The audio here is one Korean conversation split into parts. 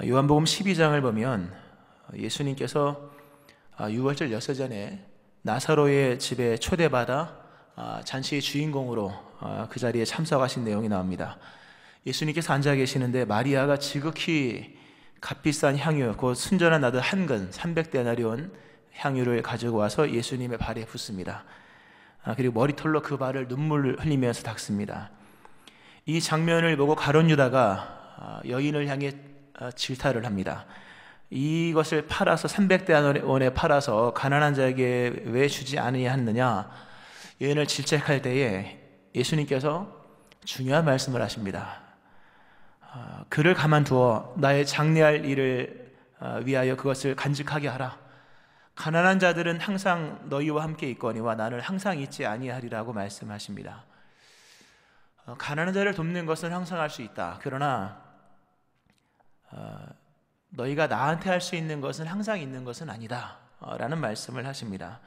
요한복음 12장을 보면 예수님께서 유월절 여섯 전에 나사로의 집에 초대받아 잔치의 주인공으로 그 자리에 참석하신 내용이 나옵니다. 예수님께서 앉아 계시는데 마리아가 지극히 값비싼 향유, 곧 순전한 나드 한 근 300데나리온 향유를 가지고 와서 예수님의 발에 붓습니다. 그리고 머리털로 그 발을 눈물을 흘리면서 닦습니다. 이 장면을 보고 가룟 유다가 여인을 향해 질타를 합니다. 이것을 팔아서 300데나리온에 팔아서 가난한 자에게 왜 주지 않느냐 여인을 질책할 때에 예수님께서 중요한 말씀을 하십니다. 그를 가만두어 나의 장래할 일을 위하여 그것을 간직하게 하라. 가난한 자들은 항상 너희와 함께 있거니와 나는 항상 있지 아니하리라고 말씀하십니다. 가난한 자를 돕는 것은 항상 할 수 있다. 그러나 너희가 나한테 할 수 있는 것은 항상 있는 것은 아니다 라는 말씀을 하십니다.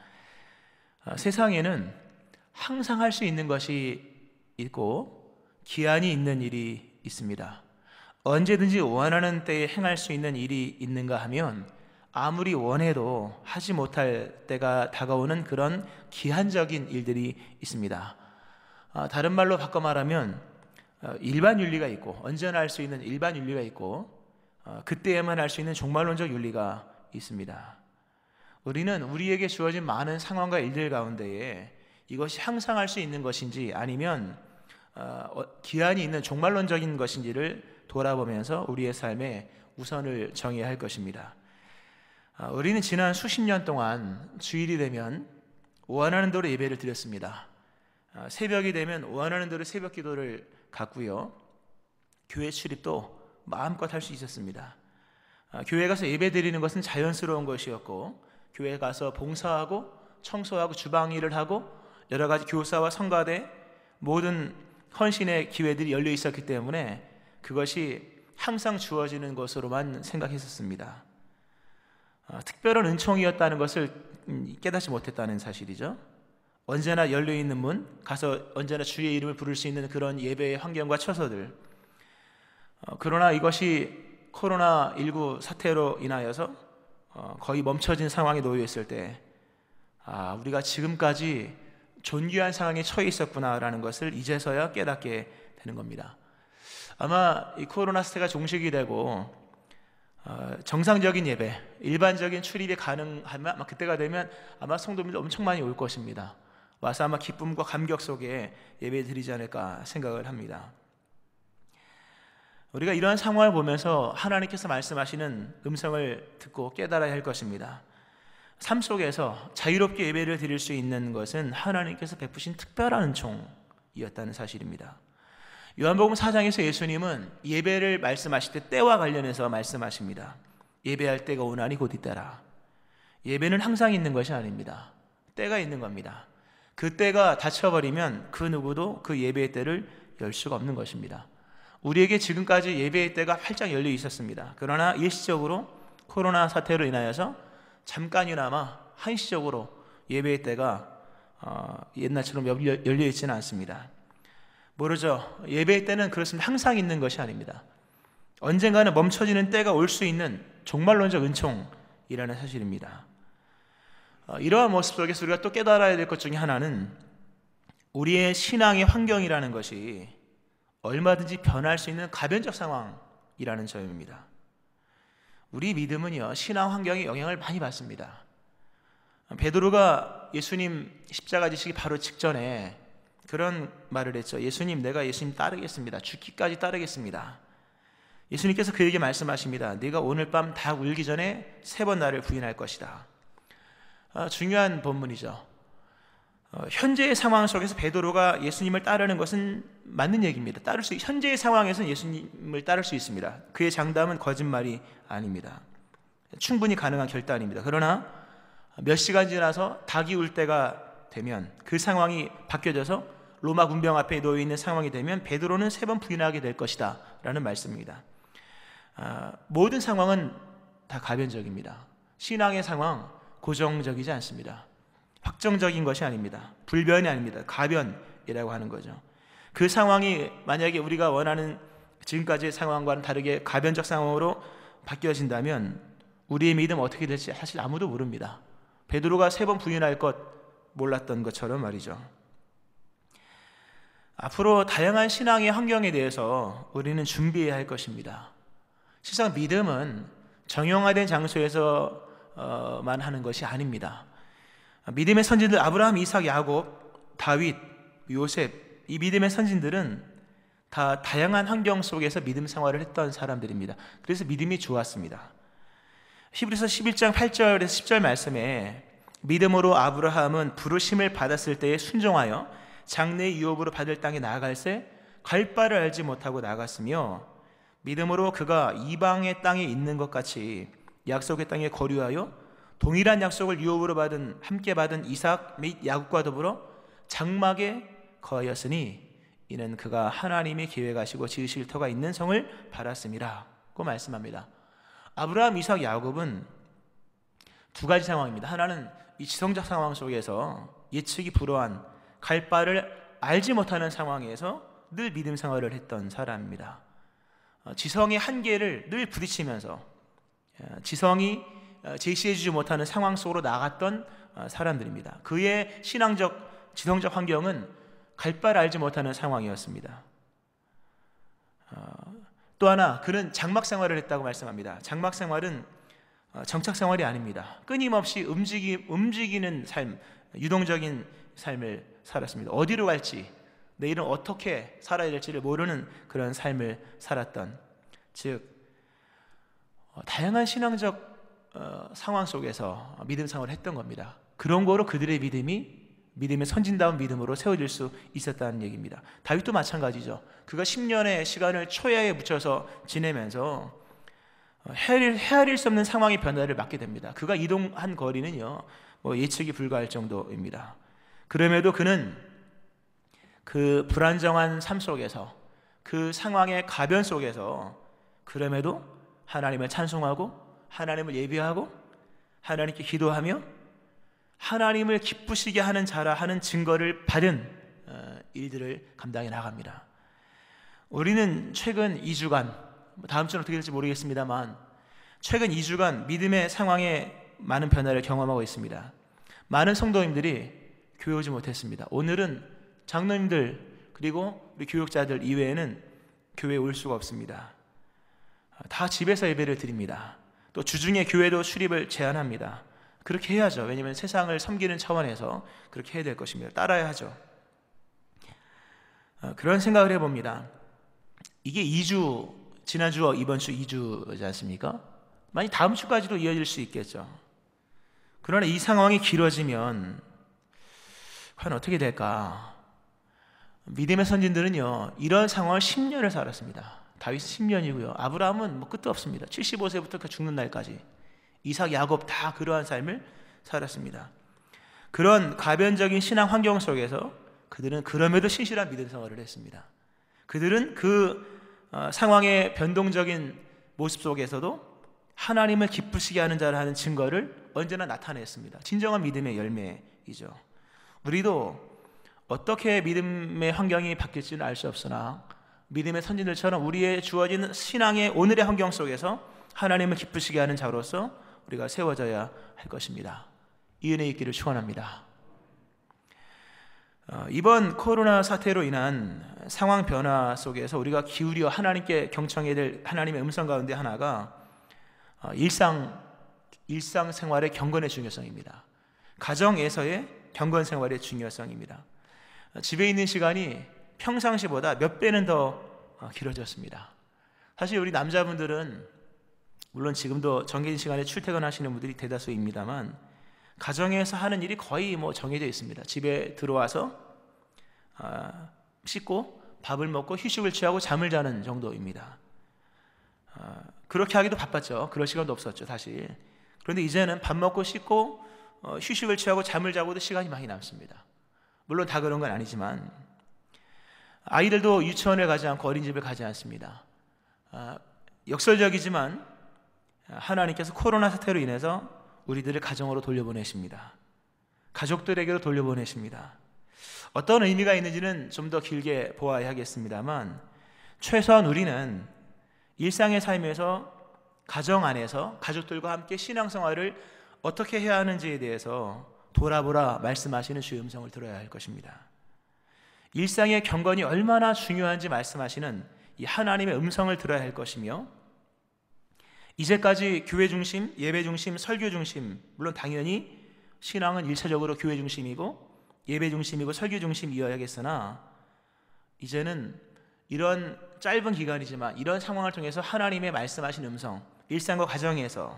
세상에는 항상 할 수 있는 것이 있고 기한이 있는 일이 있습니다. 언제든지 원하는 때에 행할 수 있는 일이 있는가 하면 아무리 원해도 하지 못할 때가 다가오는 그런 기한적인 일들이 있습니다. 다른 말로 바꿔 말하면 일반 윤리가 있고 언제나 할 수 있는 일반 윤리가 있고 그때에만 할 수 있는 종말론적 윤리가 있습니다. 우리는 우리에게 주어진 많은 상황과 일들 가운데에 이것이 항상 할 수 있는 것인지 아니면 기한이 있는 종말론적인 것인지를 돌아보면서 우리의 삶에 우선을 정해야 할 것입니다. 우리는 지난 수십 년 동안 주일이 되면 원하는 대로 예배를 드렸습니다. 새벽이 되면 원하는 대로 새벽 기도를 갖고요. 교회 출입도 마음껏 할 수 있었습니다. 교회 가서 예배 드리는 것은 자연스러운 것이었고 교회 가서 봉사하고 청소하고 주방 일을 하고 여러 가지 교사와 성가대 모든 헌신의 기회들이 열려 있었기 때문에 그것이 항상 주어지는 것으로만 생각했었습니다. 특별한 은총이었다는 것을 깨닫지 못했다는 사실이죠. 언제나 열려있는 문, 가서 언제나 주의 이름을 부를 수 있는 그런 예배의 환경과 처소들. 그러나 이것이 코로나19 사태로 인하여서 거의 멈춰진 상황에 놓여 있을 때 우리가 지금까지 존귀한 상황에 처해 있었구나라는 것을 이제서야 깨닫게 되는 겁니다. 아마 이 코로나 사태가 종식이 되고 정상적인 예배, 일반적인 출입이 가능하면 아마 그때가 되면 아마 성도님들 엄청 많이 올 것입니다. 와서 아마 기쁨과 감격 속에 예배 드리지 않을까 생각을 합니다. 우리가 이러한 상황을 보면서 하나님께서 말씀하시는 음성을 듣고 깨달아야 할 것입니다. 삶 속에서 자유롭게 예배를 드릴 수 있는 것은 하나님께서 베푸신 특별한 은총이었다는 사실입니다. 요한복음 4장에서 예수님은 예배를 말씀하실 때 때와 관련해서 말씀하십니다. 예배할 때가 오나니 곧 이때라. 예배는 항상 있는 것이 아닙니다. 때가 있는 겁니다. 그 때가 닫혀버리면 그 누구도 그 예배의 때를 열 수가 없는 것입니다. 우리에게 지금까지 예배의 때가 활짝 열려 있었습니다. 그러나 일시적으로 코로나 사태로 인하여서 잠깐이나마 한시적으로 예배의 때가 옛날처럼 열려 있지는 않습니다. 모르죠. 예배의 때는 그렇습니다. 항상 있는 것이 아닙니다. 언젠가는 멈춰지는 때가 올 수 있는 종말론적 은총이라는 사실입니다. 이러한 모습 속에서 우리가 또 깨달아야 될 것 중에 하나는 우리의 신앙의 환경이라는 것이 얼마든지 변할 수 있는 가변적 상황이라는 점입니다. 우리 믿음은요, 신앙 환경에 영향을 많이 받습니다. 베드로가 예수님 십자가 지시기 바로 직전에 그런 말을 했죠. 예수님, 내가 예수님 따르겠습니다. 죽기까지 따르겠습니다. 예수님께서 그에게 말씀하십니다. 네가 오늘 밤 닭 울기 전에 3번 나를 부인할 것이다. 중요한 본문이죠. 현재의 상황 속에서 베드로가 예수님을 따르는 것은 맞는 얘기입니다. 현재의 상황에서는 예수님을 따를 수 있습니다. 그의 장담은 거짓말이 아닙니다. 충분히 가능한 결단입니다. 그러나 몇 시간 지나서 닭이 울 때가 되면 그 상황이 바뀌어져서 로마 군병 앞에 놓여 있는 상황이 되면 베드로는 3번 부인하게 될 것이다 라는 말씀입니다. 모든 상황은 다 가변적입니다. 신앙의 상황 고정적이지 않습니다. 확정적인 것이 아닙니다. 불변이 아닙니다. 가변이라고 하는 거죠. 그 상황이 만약에 우리가 원하는 지금까지의 상황과는 다르게 가변적 상황으로 바뀌어진다면 우리의 믿음 어떻게 될지 사실 아무도 모릅니다. 베드로가 3번 부인할 것 몰랐던 것처럼 말이죠. 앞으로 다양한 신앙의 환경에 대해서 우리는 준비해야 할 것입니다. 실상 믿음은 정형화된 장소에서만 하는 것이 아닙니다. 믿음의 선진들 아브라함, 이삭, 야곱, 다윗, 요셉, 이 믿음의 선진들은 다 다양한 환경 속에서 믿음 생활을 했던 사람들입니다. 그래서 믿음이 좋았습니다. 히브리서 11장 8절에서 10절 말씀에 믿음으로 아브라함은 부르심을 받았을 때에 순종하여 장래의 유업으로 받을 땅에 나아갈새 갈 바를 알지 못하고 나갔으며 믿음으로 그가 이방의 땅에 있는 것 같이 약속의 땅에 거류하여 동일한 약속을 유업으로 함께 받은 이삭 및 야곱과 더불어 장막에 거하였으니 이는 그가 하나님이 계획하시고 지으실 터가 있는 성을 바랐음이라고 말씀합니다. 아브라함, 이삭, 야곱은 두 가지 상황입니다. 하나는 이 지성적 상황 속에서 예측이 불허한 갈 바를 알지 못하는 상황에서 늘 믿음 생활을 했던 사람입니다. 지성의 한계를 늘 부딪히면서 지성이 제시해주지 못하는 상황 속으로 나갔던 사람들입니다. 그의 신앙적, 지성적 환경은 갈 바를 알지 못하는 상황이었습니다. 또 하나, 그는 장막 생활을 했다고 말씀합니다. 장막 생활은 정착 생활이 아닙니다. 끊임없이 움직이는 삶, 유동적인 삶을 살았습니다. 어디로 갈지, 내일은 어떻게 살아야 될지를 모르는 그런 삶을 살았던, 즉 다양한 신앙적 상황 속에서 믿음 생활을 했던 겁니다. 그런 거로 그들의 믿음의 선진다운 믿음으로 세워질 수 있었다는 얘기입니다. 다윗도 마찬가지죠. 그가 10년의 시간을 초야에 묻혀서 지내면서 헤아릴 수 없는 상황의 변화를 맞게 됩니다. 그가 이동한 거리는요, 예측이 불가할 정도입니다. 그럼에도 그는 그 불안정한 삶 속에서, 그 상황의 가변 속에서 그럼에도 하나님을 찬송하고 하나님을 예배하고 하나님께 기도하며 하나님을 기쁘시게 하는 자라 하는 증거를 받은 일들을 감당해 나갑니다. 우리는 최근 2주간, 다음 주는 어떻게 될지 모르겠습니다만 최근 2주간 믿음의 상황에 많은 변화를 경험하고 있습니다. 많은 성도님들이 교회 오지 못했습니다. 오늘은 장로님들 그리고 우리 교육자들 이외에는 교회에 올 수가 없습니다. 다 집에서 예배를 드립니다. 또 주중에 교회도 출입을 제한합니다. 그렇게 해야죠. 왜냐하면 세상을 섬기는 차원에서 그렇게 해야 될 것입니다. 따라야 하죠. 그런 생각을 해봅니다. 이게 2주, 지난주 이번 주 2주지 않습니까? 만약 다음 주까지도 이어질 수 있겠죠. 그러나 이 상황이 길어지면 과연 어떻게 될까? 믿음의 선진들은요, 이런 상황을 10년을 살았습니다. 다윗 10년이고요. 아브라함은 끝도 없습니다. 75세부터 죽는 날까지. 이삭, 야곱 다 그러한 삶을 살았습니다. 그런 가변적인 신앙 환경 속에서 그들은 그럼에도 신실한 믿음 생활을 했습니다. 그들은 그 상황의 변동적인 모습 속에서도 하나님을 기쁘시게 하는 자라 하는 증거를 언제나 나타냈습니다. 진정한 믿음의 열매이죠. 우리도 어떻게 믿음의 환경이 바뀔지는 알 수 없으나 믿음의 선진들처럼 우리의 주어진 신앙의 오늘의 환경 속에서 하나님을 기쁘시게 하는 자로서 우리가 세워져야 할 것입니다. 이 은혜 있기를 축원합니다. 이번 코로나 사태로 인한 상황 변화 속에서 우리가 기울여 하나님께 경청해야 될 하나님의 음성 가운데 하나가 일상생활의 경건의 중요성입니다. 가정에서의 경건 생활의 중요성입니다. 집에 있는 시간이 평상시보다 몇 배는 더 길어졌습니다. 사실 우리 남자분들은 물론 지금도 정해진 시간에 출퇴근하시는 분들이 대다수입니다만 가정에서 하는 일이 거의 정해져 있습니다. 집에 들어와서 씻고 밥을 먹고 휴식을 취하고 잠을 자는 정도입니다. 그렇게 하기도 바빴죠. 그럴 시간도 없었죠, 사실. 그런데 이제는 밥 먹고 씻고 휴식을 취하고 잠을 자고도 시간이 많이 남습니다. 물론 다 그런 건 아니지만 아이들도 유치원에 가지 않고 어린이집에 가지 않습니다. 역설적이지만 하나님께서 코로나 사태로 인해서 우리들을 가정으로 돌려보내십니다. 가족들에게로 돌려보내십니다. 어떤 의미가 있는지는 좀 더 길게 보아야 하겠습니다만 최소한 우리는 일상의 삶에서 가정 안에서 가족들과 함께 신앙생활을 어떻게 해야 하는지에 대해서 돌아보라 말씀하시는 주의 음성을 들어야 할 것입니다. 일상의 경건이 얼마나 중요한지 말씀하시는 이 하나님의 음성을 들어야 할 것이며, 이제까지 교회 중심, 예배 중심, 설교 중심, 물론 당연히 신앙은 일차적으로 교회 중심이고 예배 중심이고 설교 중심이어야겠으나, 이제는 이런 짧은 기간이지만 이런 상황을 통해서 하나님의 말씀하신 음성, 일상과 가정에서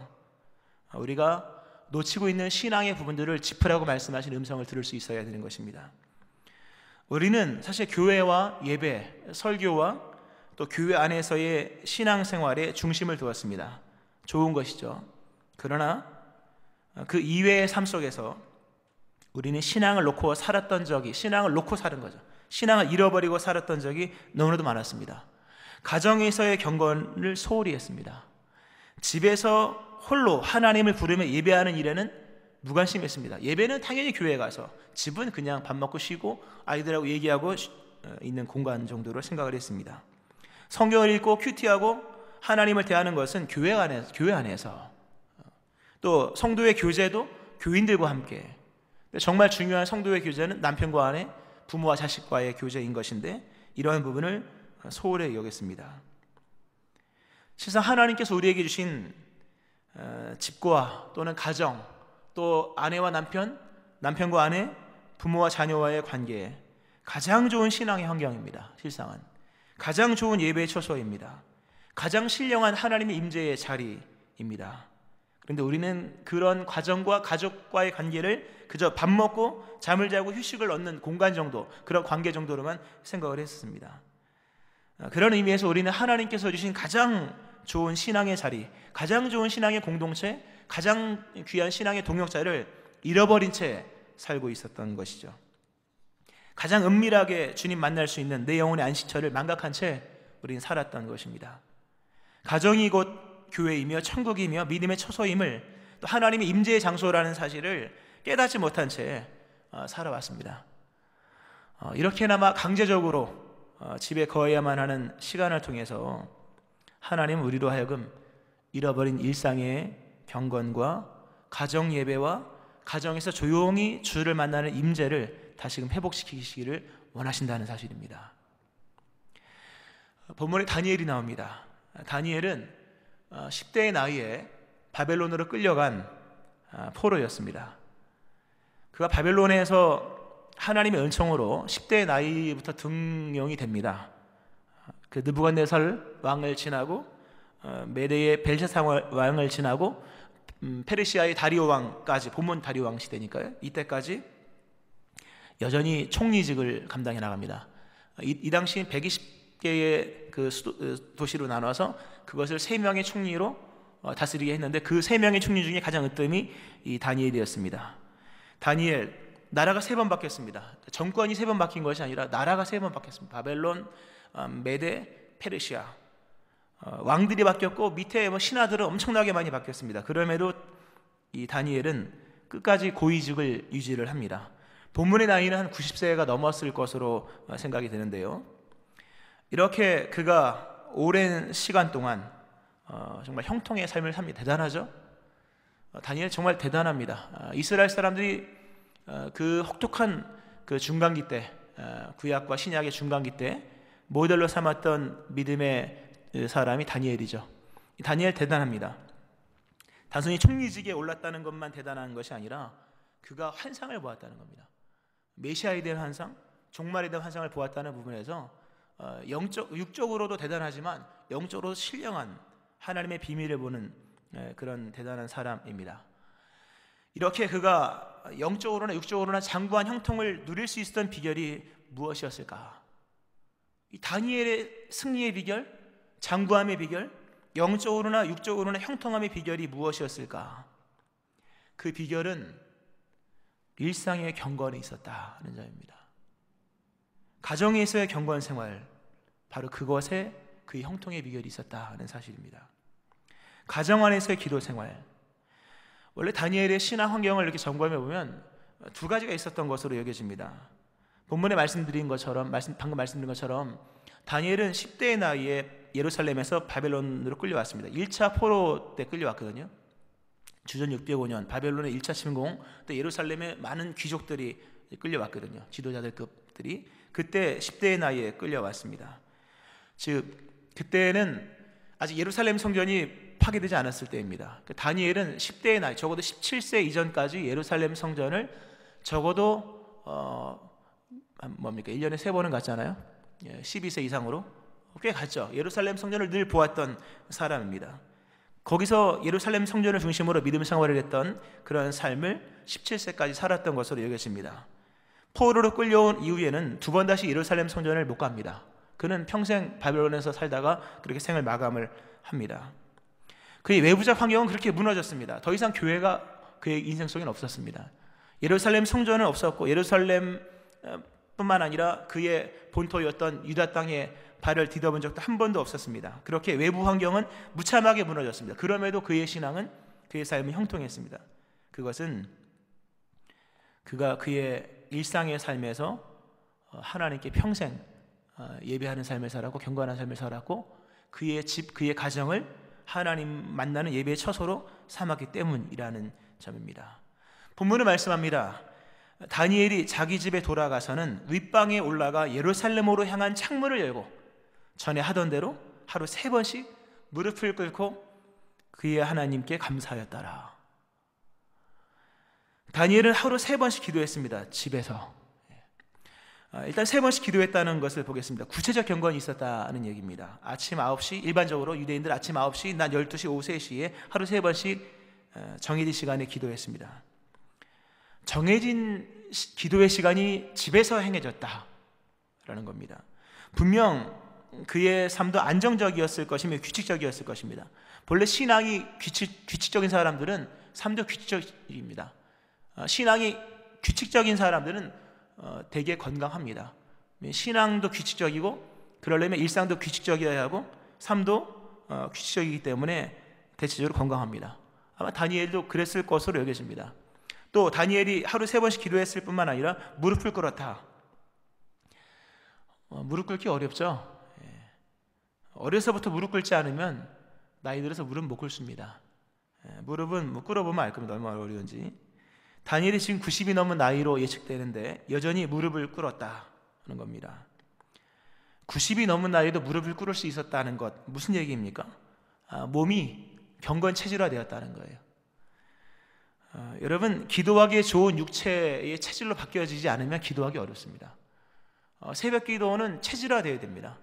우리가 놓치고 있는 신앙의 부분들을 짚으라고 말씀하신 음성을 들을 수 있어야 되는 것입니다. 우리는 사실 교회와 예배, 설교와 또 교회 안에서의 신앙생활에 중심을 두었습니다. 좋은 것이죠. 그러나 그 이외의 삶 속에서 우리는 신앙을 놓고 살았던 적이, 신앙을 놓고 사는 거죠. 신앙을 잃어버리고 살았던 적이 너무나도 많았습니다. 가정에서의 경건을 소홀히 했습니다. 집에서 홀로 하나님을 부르며 예배하는 일에는 무관심했습니다. 예배는 당연히 교회에 가서, 집은 그냥 밥 먹고 쉬고 아이들하고 얘기하고 있는 공간 정도로 생각을 했습니다. 성경을 읽고 큐티하고 하나님을 대하는 것은 교회 안에서, 또 성도의 교제도 교인들과 함께, 정말 중요한 성도의 교제는 남편과 아내, 부모와 자식과의 교제인 것인데 이러한 부분을 소홀히 여겼습니다. 실상 하나님께서 우리에게 주신 집과 또는 가정, 또 아내와 남편, 남편과 아내, 부모와 자녀와의 관계, 가장 좋은 신앙의 환경입니다. 실상은 가장 좋은 예배의 처소입니다. 가장 신령한 하나님의 임재의 자리입니다. 그런데 우리는 그런 가정과 가족과의 관계를 그저 밥 먹고 잠을 자고 휴식을 얻는 공간 정도, 그런 관계 정도로만 생각을 했습니다. 그런 의미에서 우리는 하나님께서 주신 가장 좋은 신앙의 자리, 가장 좋은 신앙의 공동체, 가장 귀한 신앙의 동역자를 잃어버린 채 살고 있었던 것이죠. 가장 은밀하게 주님 만날 수 있는 내 영혼의 안식처를 망각한 채 우리는 살았던 것입니다. 가정이 곧 교회이며 천국이며 믿음의 처소임을, 또 하나님의 임재의 장소라는 사실을 깨닫지 못한 채 살아왔습니다. 이렇게나마 강제적으로 집에 거해야만 하는 시간을 통해서 하나님은 우리로 하여금 잃어버린 일상의 경건과 가정 예배와 가정에서 조용히 주를 만나는 임재를 다시금 회복시키시기를 원하신다는 사실입니다. 본문에 다니엘이 나옵니다. 다니엘은 10대의 나이에 바벨론으로 끌려간 포로였습니다. 그가 바벨론에서 하나님의 은총으로 10대의 나이부터 등용이 됩니다. 그 느부갓네살 왕을 지나고 메대의 벨샤살 왕을 지나고 페르시아의 다리오 왕까지, 본문 다리오 왕 시대니까요. 이때까지 여전히 총리직을 감당해 나갑니다. 이 당시 120개의 그 도시로 나눠서 그것을 3명의 총리로 다스리게 했는데, 그 3명의 총리 중에 가장 으뜸이 이 다니엘이었습니다. 다니엘, 나라가 3번 바뀌었습니다. 정권이 3번 바뀐 것이 아니라 나라가 3번 바뀌었습니다. 바벨론, 메대, 페르시아. 왕들이 바뀌었고 밑에 신하들은 엄청나게 많이 바뀌었습니다. 그럼에도 이 다니엘은 끝까지 고위직을 유지를 합니다. 본문의 나이는 한 90세가 넘었을 것으로 생각이 되는데요. 이렇게 그가 오랜 시간 동안 정말 형통의 삶을 삽니다. 대단하죠? 다니엘 정말 대단합니다. 이스라엘 사람들이 그 혹독한 그 중간기 때, 구약과 신약의 중간기 때 모델로 삼았던 믿음의 사람이 다니엘이죠. 다니엘 대단합니다. 단순히 총리직에 올랐다는 것만 대단한 것이 아니라 그가 환상을 보았다는 겁니다. 메시아에 대한 환상, 종말에 대한 환상을 보았다는 부분에서 육적으로도 대단하지만 영적으로도 신령한 하나님의 비밀을 보는 그런 대단한 사람입니다. 이렇게 그가 영적으로나 육적으로나 장구한 형통을 누릴 수 있었던 비결이 무엇이었을까? 이 다니엘의 승리의 비결, 장구함의 비결, 영적으로나 육적으로나 형통함의 비결이 무엇이었을까? 그 비결은 일상의 경건에 있었다는 점입니다. 가정에서의 경건 생활, 바로 그것에 그의 형통의 비결이 있었다는 사실입니다. 가정 안에서의 기도 생활, 원래 다니엘의 신앙 환경을 이렇게 점검해 보면 2가지가 있었던 것으로 여겨집니다. 본문에 말씀드린 것처럼, 방금 말씀드린 것처럼 다니엘은 10대의 나이에 예루살렘에서 바벨론으로 끌려왔습니다. 1차 포로 때 끌려왔거든요. 주전 605년 바벨론의 1차 침공 때 예루살렘에 많은 귀족들이 끌려왔거든요. 지도자들급들이 그때 10대의 나이에 끌려왔습니다. 즉 그때는 아직 예루살렘 성전이 파괴되지 않았을 때입니다. 다니엘은 10대의 나이, 적어도 17세 이전까지 예루살렘 성전을 적어도 1년에 3번은 갔잖아요. 12세 이상으로 꽤 갔죠. 예루살렘 성전을 늘 보았던 사람입니다. 거기서 예루살렘 성전을 중심으로 믿음 생활을 했던 그런 삶을 17세까지 살았던 것으로 여겨집니다. 포로로 끌려온 이후에는 두 번 다시 예루살렘 성전을 못 갑니다. 그는 평생 바벨론에서 살다가 그렇게 생을 마감을 합니다. 그의 외부적 환경은 그렇게 무너졌습니다. 더 이상 교회가 그의 인생 속에는 없었습니다. 예루살렘 성전은 없었고 예루살렘 뿐만 아니라 그의 본토였던 유다 땅에 발을 디뎌본 적도 한 번도 없었습니다. 그렇게 외부 환경은 무참하게 무너졌습니다. 그럼에도 그의 신앙은, 그의 삶은 형통했습니다. 그것은 그가 그의 일상의 삶에서 하나님께 평생 예배하는 삶을 살았고 경건한 삶을 살았고 그의 집, 그의 가정을 하나님 만나는 예배의 처소로 삼았기 때문이라는 점입니다. 본문은 말씀합니다. 다니엘이 자기 집에 돌아가서는 윗방에 올라가 예루살렘으로 향한 창문을 열고 전에 하던 대로 하루 3번씩 무릎을 꿇고 그의 하나님께 감사하였더라. 다니엘은 하루 3번씩 기도했습니다. 집에서. 일단 3번씩 기도했다는 것을 보겠습니다. 구체적 경건이 있었다는 얘기입니다. 아침 9시, 일반적으로 유대인들 아침 9시, 낮 12시, 오후 3시에 하루 3번씩 정해진 시간에 기도했습니다. 정해진 기도의 시간이 집에서 행해졌다라는 겁니다. 분명 그의 삶도 안정적이었을 것이며 규칙적이었을 것입니다. 본래 신앙이 규칙적인 사람들은 삶도 규칙적입니다. 신앙이 규칙적인 사람들은 되게 건강합니다. 신앙도 규칙적이고 그러려면 일상도 규칙적이어야 하고 삶도 규칙적이기 때문에 대체적으로 건강합니다. 아마 다니엘도 그랬을 것으로 여겨집니다. 또 다니엘이 하루 3번씩 기도했을 뿐만 아니라 무릎을 꿇었다. 무릎 꿇기 어렵죠. 어려서부터 무릎 꿇지 않으면 나이 들어서 무릎 못 꿇습니다. 무릎은 꿇어보면 알 겁니다. 얼마나 어려운지. 다니엘이 지금 90이 넘은 나이로 예측되는데 여전히 무릎을 꿇었다는 겁니다. 90이 넘은 나이도 무릎을 꿇을 수 있었다는 것 무슨 얘기입니까? 몸이 경건 체질화되었다는 거예요. 여러분 기도하기에 좋은 육체의 체질로 바뀌어지지 않으면 기도하기 어렵습니다. 새벽 기도는 체질화되어야 됩니다.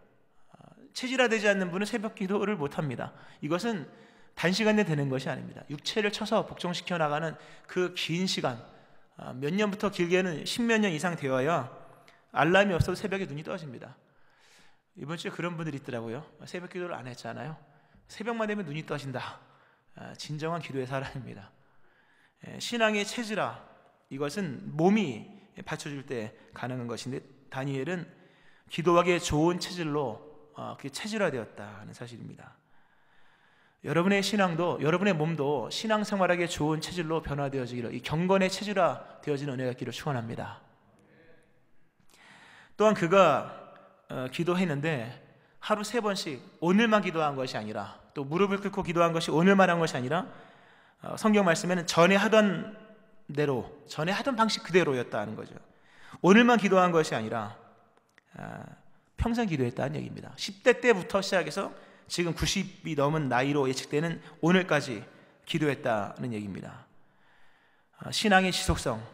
체질화되지 않는 분은 새벽 기도를 못합니다. 이것은 단시간에 되는 것이 아닙니다. 육체를 쳐서 복종시켜 나가는 그 긴 시간, 몇 년부터 길게는 10몇 년 이상 되어야 알람이 없어도 새벽에 눈이 떠집니다. 이번 주에 그런 분들이 있더라고요. 새벽 기도를 안 했잖아요. 새벽만 되면 눈이 떠진다. 진정한 기도의 사람입니다. 신앙의 체질화, 이것은 몸이 받쳐줄 때 가능한 것인데 다니엘은 기도하기에 좋은 체질로 그게 체질화되었다는 사실입니다. 여러분의 신앙도, 여러분의 몸도 신앙생활하기에 좋은 체질로 변화되어지기를, 이 경건의 체질화되어지는 은혜가 있기를 축원합니다. 또한 그가 기도했는데 하루 3번씩 오늘만 기도한 것이 아니라 또 무릎을 꿇고 기도한 것이 오늘만 한 것이 아니라 성경 말씀에는 전에 하던 대로, 전에 하던 방식 그대로였다는 거죠. 오늘만 기도한 것이 아니라 평생 기도했다는 얘기입니다. 10대 때부터 시작해서 지금 90이 넘은 나이로 예측되는 오늘까지 기도했다는 얘기입니다. 신앙의 지속성,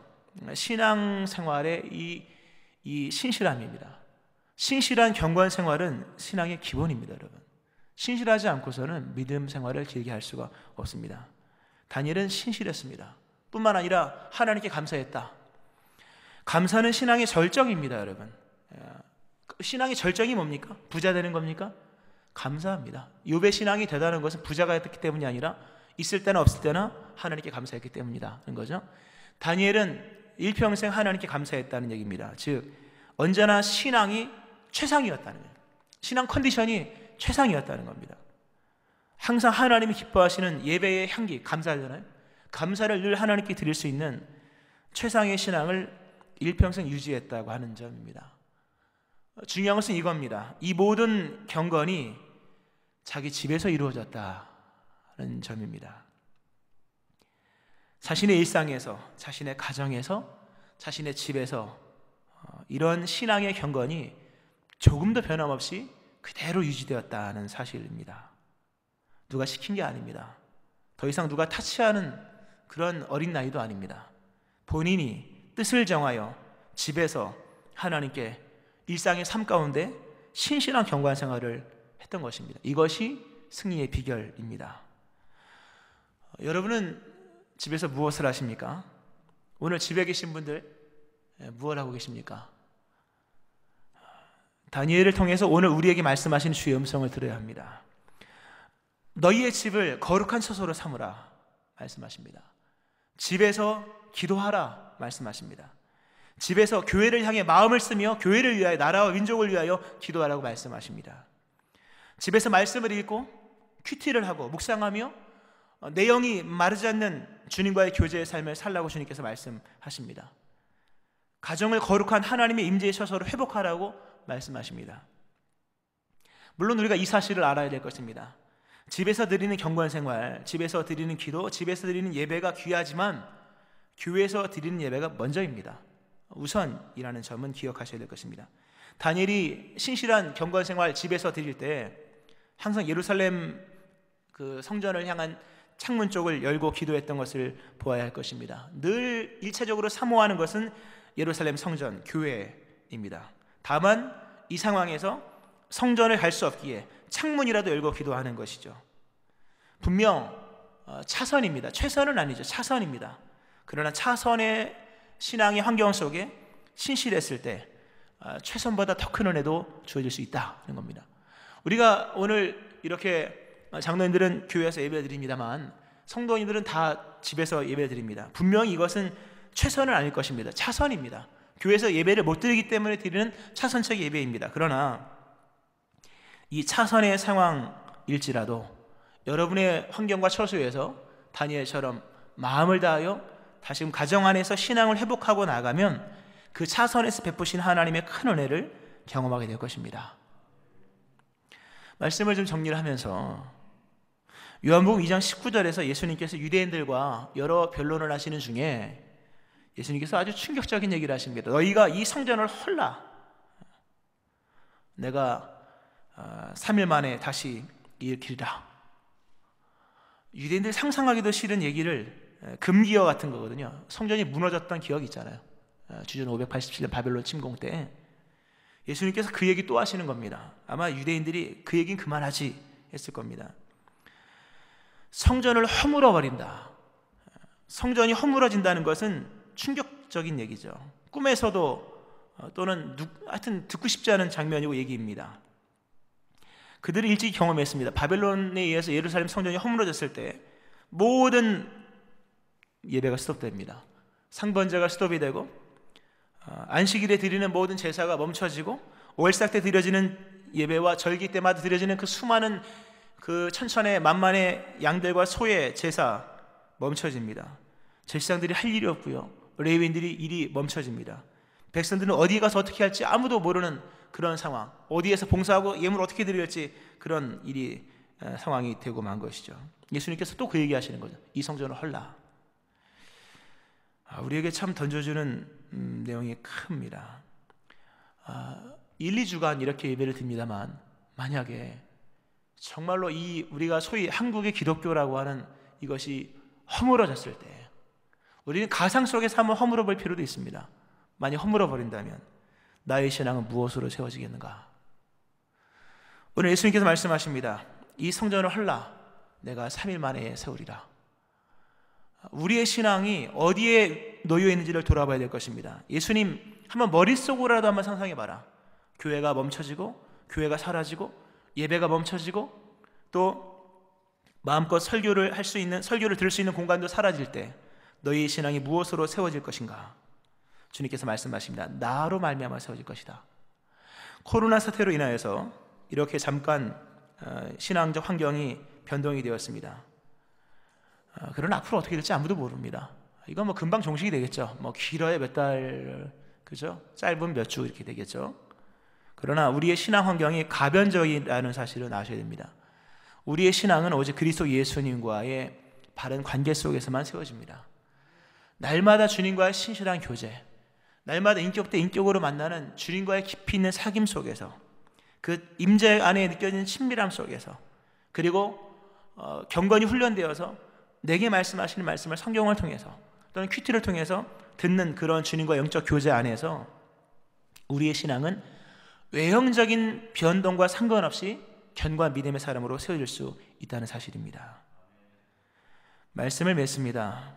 신앙생활의 이 신실함입니다. 신실한 경건 생활은 신앙의 기본입니다, 여러분. 신실하지 않고서는 믿음 생활을 길게 할 수가 없습니다. 다니엘은 신실했습니다. 뿐만 아니라 하나님께 감사했다. 감사는 신앙의 절정입니다, 여러분. 신앙의 절정이 뭡니까? 부자 되는 겁니까? 감사합니다. 욥의 신앙이 대단한 것은 부자가 됐기 때문이 아니라 있을 때나 없을 때나 하나님께 감사했기 때문이다는 거죠. 다니엘은 일평생 하나님께 감사했다는 얘기입니다. 즉 언제나 신앙이 최상이었다는 거예요. 신앙 컨디션이 최상이었다는 겁니다. 항상 하나님이 기뻐하시는 예배의 향기, 감사하잖아요. 감사를 늘 하나님께 드릴 수 있는 최상의 신앙을 일평생 유지했다고 하는 점입니다. 중요한 것은 이겁니다. 이 모든 경건이 자기 집에서 이루어졌다는 점입니다. 자신의 일상에서, 자신의 가정에서, 자신의 집에서 이런 신앙의 경건이 조금도 변함없이 그대로 유지되었다는 사실입니다. 누가 시킨 게 아닙니다. 더 이상 누가 타치하는 그런 어린 나이도 아닙니다. 본인이 뜻을 정하여 집에서 하나님께 일상의 삶 가운데 신실한 경건 생활을 했던 것입니다. 이것이 승리의 비결입니다. 여러분은 집에서 무엇을 하십니까? 오늘 집에 계신 분들 무엇을 하고 계십니까? 다니엘을 통해서 오늘 우리에게 말씀하신 주의 음성을 들어야 합니다. 너희의 집을 거룩한 처소로 삼으라 말씀하십니다. 집에서 기도하라 말씀하십니다. 집에서 교회를 향해 마음을 쓰며 교회를 위하여, 나라와 민족을 위하여 기도하라고 말씀하십니다. 집에서 말씀을 읽고 큐티를 하고 묵상하며 내용이 마르지 않는 주님과의 교제의 삶을 살라고 주님께서 말씀하십니다. 가정을 거룩한 하나님의 임재의 처소로 회복하라고 말씀하십니다. 물론 우리가 이 사실을 알아야 될 것입니다. 집에서 드리는 경건 생활, 집에서 드리는 기도, 집에서 드리는 예배가 귀하지만 교회에서 드리는 예배가 먼저입니다. 우선이라는 점은 기억하셔야 될 것입니다. 다니엘이 신실한 경건 생활 집에서 드릴 때 항상 예루살렘 그 성전을 향한 창문 쪽을 열고 기도했던 것을 보아야 할 것입니다. 늘 일차적으로 사모하는 것은 예루살렘 성전, 교회입니다. 다만 이 상황에서 성전을 갈 수 없기에 창문이라도 열고 기도하는 것이죠. 분명 차선입니다. 최선은 아니죠. 차선입니다. 그러나 차선의 신앙의 환경 속에 신실했을 때 최선보다 더 큰 은혜도 주어질 수 있다는 겁니다. 우리가 오늘 이렇게 장로님들은 교회에서 예배드립니다만 성도님들은 다 집에서 예배드립니다. 분명히 이것은 최선은 아닐 것입니다. 차선입니다. 교회에서 예배를 못 드리기 때문에 드리는 차선적 예배입니다. 그러나 이 차선의 상황일지라도 여러분의 환경과 처소에서 다니엘처럼 마음을 다하여 다시금 가정 안에서 신앙을 회복하고 나가면 그 차선에서 베푸신 하나님의 큰 은혜를 경험하게 될 것입니다. 말씀을 좀 정리를 하면서 요한복음 2장 19절에서 예수님께서 유대인들과 여러 변론을 하시는 중에 예수님께서 아주 충격적인 얘기를 하십니다. 너희가 이 성전을 헐라 내가 3일 만에 다시 일으키리라. 유대인들이 상상하기도 싫은 얘기를 금기어 같은 거거든요. 성전이 무너졌던 기억이 있잖아요. 주전 587년 바벨론 침공 때 예수님께서 그 얘기 또 하시는 겁니다. 아마 유대인들이 그 얘기는 그만하지 했을 겁니다. 성전을 허물어 버린다. 성전이 허물어진다는 것은 충격적인 얘기죠. 꿈에서도 또는 하여튼 듣고 싶지 않은 장면이고 얘기입니다. 그들이 일찍 경험했습니다. 바벨론에 의해서 예루살렘 성전이 허물어졌을 때 모든 예배가 스톱됩니다. 상번제가 스톱이 되고 안식일에 드리는 모든 제사가 멈춰지고 월삭 때 드려지는 예배와 절기 때마다 드려지는 그 수많은 그 천천의 만만의 양들과 소의 제사 멈춰집니다. 제사장들이 할 일이 없고요. 레위인들이 일이 멈춰집니다. 백성들은 어디 가서 어떻게 할지 아무도 모르는 그런 상황, 어디에서 봉사하고 예물 어떻게 드릴지 그런 일이 상황이 되고 만 것이죠. 예수님께서 또 그 얘기하시는 거죠. 이 성전을 헐라. 우리에게 참 던져주는 내용이 큽니다. 1, 2주간 이렇게 예배를 드립니다만 만약에 정말로 이 우리가 소위 한국의 기독교라고 하는 이것이 허물어졌을 때 우리는 가상 속에서 한번 허물어 볼 필요도 있습니다. 만약 허물어 버린다면 나의 신앙은 무엇으로 세워지겠는가? 오늘 예수님께서 말씀하십니다. 이 성전을 헐라 내가 3일 만에 세우리라. 우리의 신앙이 어디에 놓여 있는지를 돌아봐야 될 것입니다. 예수님 한번 머릿속으로라도 한번 상상해 봐라. 교회가 멈춰지고 교회가 사라지고 예배가 멈춰지고 또 마음껏 설교를 할 수 있는 설교를 들을 수 있는 공간도 사라질 때 너희의 신앙이 무엇으로 세워질 것인가? 주님께서 말씀하십니다. 나로 말미암아 세워질 것이다. 코로나 사태로 인하여서 이렇게 잠깐 신앙적 환경이 변동이 되었습니다. 그러나 앞으로 어떻게 될지 아무도 모릅니다. 이건 뭐 금방 종식이 되겠죠. 뭐 길어야 몇 달, 그죠? 짧은 몇 주 이렇게 되겠죠. 그러나 우리의 신앙 환경이 가변적이라는 사실을 아셔야 됩니다. 우리의 신앙은 오직 그리스도 예수님과의 바른 관계 속에서만 세워집니다. 날마다 주님과의 신실한 교제, 날마다 인격 대 인격으로 만나는 주님과의 깊이 있는 사귐 속에서, 그 임재 안에 느껴지는 친밀함 속에서, 그리고 경건이 훈련되어서 내게 말씀하시는 말씀을 성경을 통해서 또는 큐티를 통해서 듣는 그런 주님과 영적 교제 안에서 우리의 신앙은 외형적인 변동과 상관없이 견고한 믿음의 사람으로 세워질 수 있다는 사실입니다. 말씀을 맺습니다.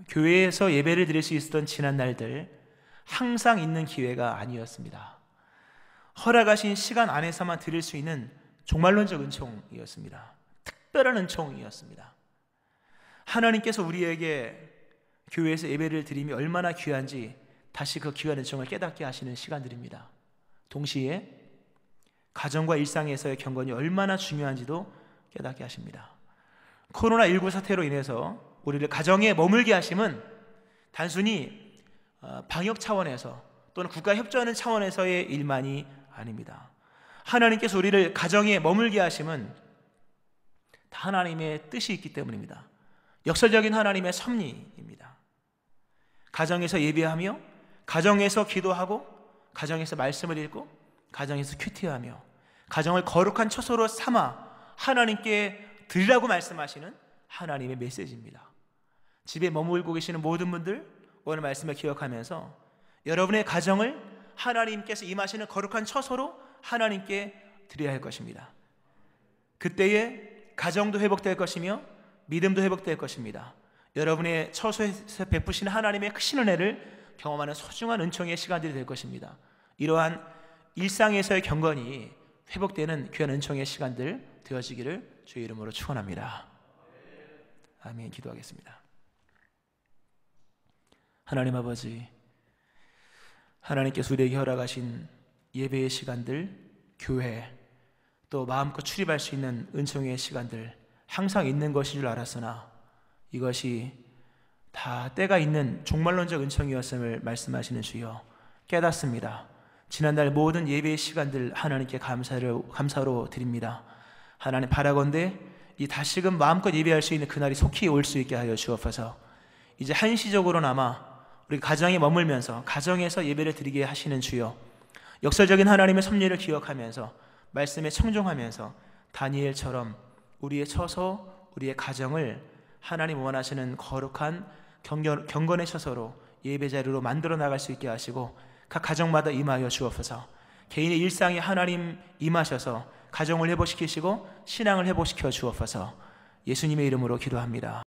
교회에서 예배를 드릴 수 있었던 지난 날들, 항상 있는 기회가 아니었습니다. 허락하신 시간 안에서만 드릴 수 있는 종말론적 은총이었습니다. 특별한 은총이었습니다. 하나님께서 우리에게 교회에서 예배를 드림이 얼마나 귀한지 다시 그 귀한 은총을 깨닫게 하시는 시간들입니다. 동시에 가정과 일상에서의 경건이 얼마나 중요한지도 깨닫게 하십니다. 코로나19 사태로 인해서 우리를 가정에 머물게 하심은 단순히 방역 차원에서 또는 국가 협조하는 차원에서의 일만이 아닙니다. 하나님께서 우리를 가정에 머물게 하심은 다 하나님의 뜻이 있기 때문입니다. 역설적인 하나님의 섭리입니다. 가정에서 예배하며, 가정에서 기도하고, 가정에서 말씀을 읽고, 가정에서 큐티하며, 가정을 거룩한 처소로 삼아 하나님께 드리라고 말씀하시는 하나님의 메시지입니다. 집에 머물고 계시는 모든 분들, 오늘 말씀을 기억하면서 여러분의 가정을 하나님께서 임하시는 거룩한 처소로 하나님께 드려야 할 것입니다. 그때에 가정도 회복될 것이며 믿음도 회복될 것입니다. 여러분의 처소에서 베푸시는 하나님의 크신 은혜를 경험하는 소중한 은총의 시간들이 될 것입니다. 이러한 일상에서의 경건이 회복되는 귀한 은총의 시간들 되어지기를 주의 이름으로 축원합니다. 아멘. 기도하겠습니다. 하나님 아버지, 하나님께서 우리에게 허락하신 예배의 시간들, 교회, 또 마음껏 출입할 수 있는 은총의 시간들 항상 있는 것인 줄 알았으나 이것이 다 때가 있는 종말론적 은총이었음을 말씀하시는 주여 깨닫습니다. 지난날 모든 예배의 시간들 하나님께 감사로 드립니다. 하나님 바라건대 이 다시금 마음껏 예배할 수 있는 그날이 속히 올 수 있게 하여 주옵소서. 이제 한시적으로나마 우리 가정에 머물면서 가정에서 예배를 드리게 하시는 주여, 역설적인 하나님의 섭리를 기억하면서 말씀에 청종하면서 다니엘처럼 우리의 처소, 우리의 가정을 하나님 원하시는 거룩한 경건의 처소로 예배 자리로 만들어 나갈 수 있게 하시고 각 가정마다 임하여 주옵소서. 개인의 일상에 하나님 임하셔서 가정을 회복시키시고 신앙을 회복시켜 주옵소서. 예수님의 이름으로 기도합니다.